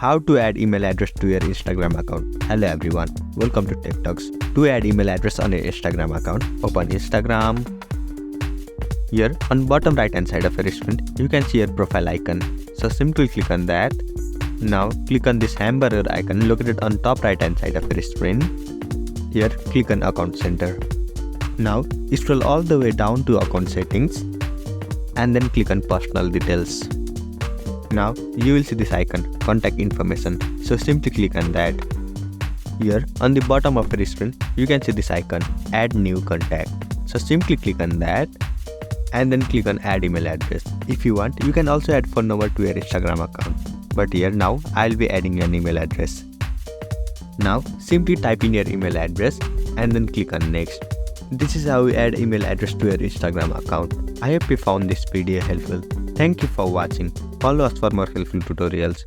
How to add email address to your Instagram account. Hello everyone, welcome to Tech Talks. To add email address on your Instagram account, open Instagram. Here on bottom right hand side of your screen, you can see your profile icon. So simply click on that. Now click on this hamburger icon located on top right hand side of your screen. Here click on account center. Now scroll all the way down to account settings and then click on personal details. Now you will see this icon, contact information, so simply click on that. Here on the bottom of your screen, you can see this icon, add new contact, so simply click on that and then click on add email address. If you want, you can also add phone number to your Instagram account, but here now I'll be adding an email address. Now simply type in your email address and then click on next. This is how you add email address to your Instagram account. I hope you found this video helpful. Thank you for watching. Follow us for more helpful tutorials.